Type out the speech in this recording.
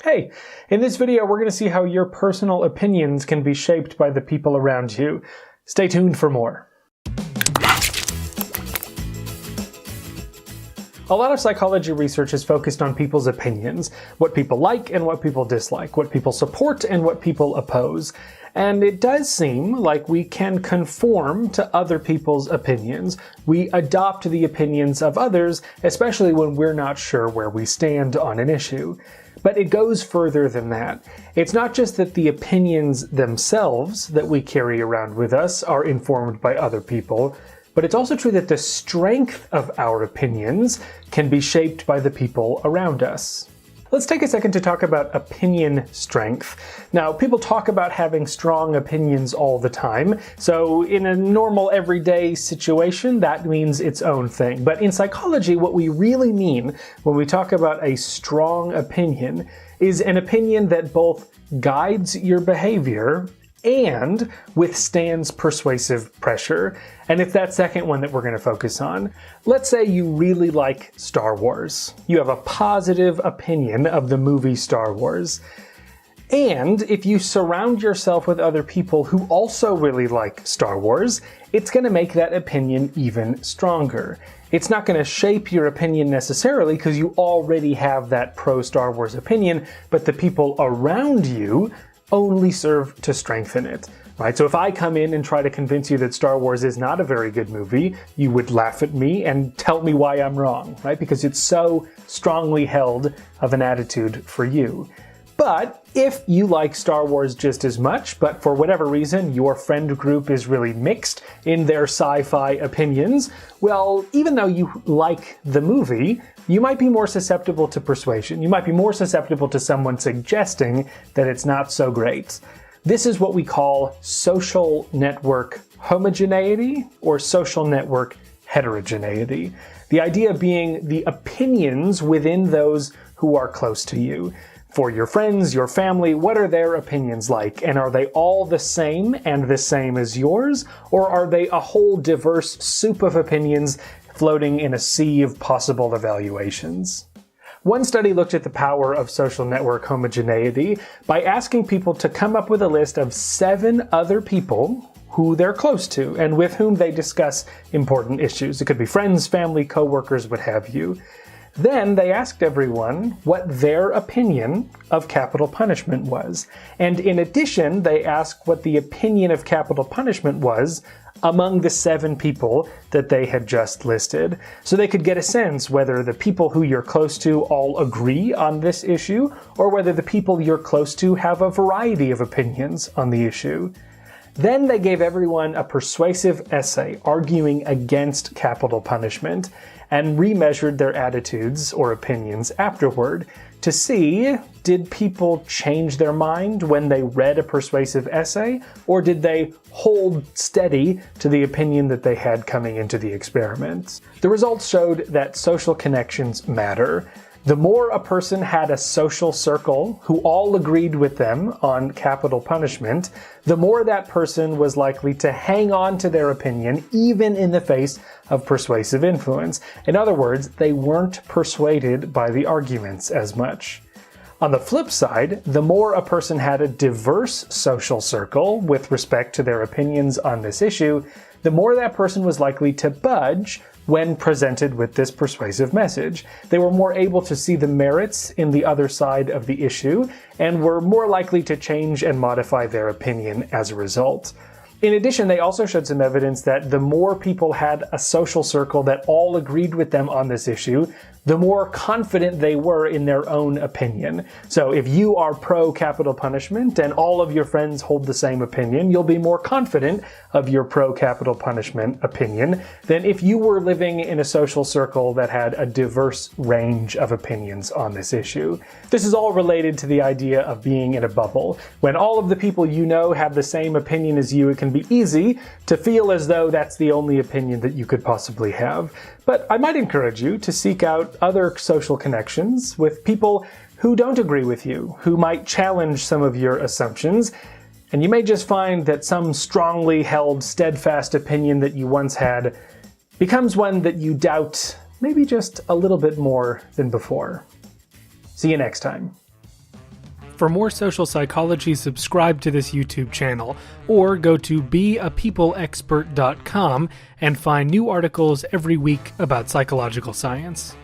Hey, in this video we're going to see how your personal opinions can be shaped by the people around you. Stay tuned for more. A lot of psychology research is focused on people's opinions, what people like and what people dislike, what people support and what people oppose. And it does seem like we can conform to other people's opinions. We adopt the opinions of others, especially when we're not sure where we stand on an issue. But it goes further than that. It's not just that the opinions themselves that we carry around with us are informed by other people, but it's also true that the strength of our opinions can be shaped by the people around us. Let's take a second to talk about opinion strength. Now, people talk about having strong opinions all the time, so in a normal everyday situation, that means its own thing. But in psychology, what we really mean when we talk about a strong opinion is an opinion that both guides your behavior and withstands persuasive pressure. And it's that second one that we're going to focus on. Let's say you really like Star Wars. You have a positive opinion of the movie Star Wars. And if you surround yourself with other people who also really like Star Wars, it's going to make that opinion even stronger. It's not going to shape your opinion necessarily because you already have that pro-Star Wars opinion, but the people around you only serve to strengthen it, right? So if I come in and try to convince you that Star Wars is not a very good movie, you would laugh at me and tell me why I'm wrong, right? Because it's so strongly held of an attitude for you. But if you like Star Wars just as much, but for whatever reason your friend group is really mixed in their sci-fi opinions, well, even though you like the movie, you might be more susceptible to persuasion. You might be more susceptible to someone suggesting that it's not so great. This is what we call social network homogeneity or social network heterogeneity. The idea being the opinions within those who are close to you. For your friends, your family, what are their opinions like? And are they all the same and the same as yours? Or are they a whole diverse soup of opinions floating in a sea of possible evaluations? One study looked at the power of social network homogeneity by asking people to come up with a list of 7 other people who they're close to and with whom they discuss important issues. It could be friends, family, coworkers, what have you. Then they asked everyone what their opinion of capital punishment was. And in addition, they asked what the opinion of capital punishment was among the 7 people that they had just listed. So they could get a sense whether the people who you're close to all agree on this issue, or whether the people you're close to have a variety of opinions on the issue. Then they gave everyone a persuasive essay arguing against capital punishment and remeasured their attitudes or opinions afterward to see, did people change their mind when they read a persuasive essay, or did they hold steady to the opinion that they had coming into the experiment? The results showed that social connections matter. The more a person had a social circle who all agreed with them on capital punishment, the more that person was likely to hang on to their opinion even in the face of persuasive influence. In other words, they weren't persuaded by the arguments as much. On the flip side, the more a person had a diverse social circle with respect to their opinions on this issue, the more that person was likely to budge when presented with this persuasive message. They were more able to see the merits in the other side of the issue and were more likely to change and modify their opinion as a result. In addition, they also showed some evidence that the more people had a social circle that all agreed with them on this issue, the more confident they were in their own opinion. So if you are pro-capital punishment and all of your friends hold the same opinion, you'll be more confident of your pro-capital punishment opinion than if you were living in a social circle that had a diverse range of opinions on this issue. This is all related to the idea of being in a bubble. When all of the people you know have the same opinion as you, it can be easy to feel as though that's the only opinion that you could possibly have. But I might encourage you to seek out other social connections with people who don't agree with you, who might challenge some of your assumptions, and you may just find that some strongly held, steadfast opinion that you once had becomes one that you doubt maybe just a little bit more than before. See you next time. For more social psychology, subscribe to this YouTube channel, or go to beapeopleexpert.com and find new articles every week about psychological science.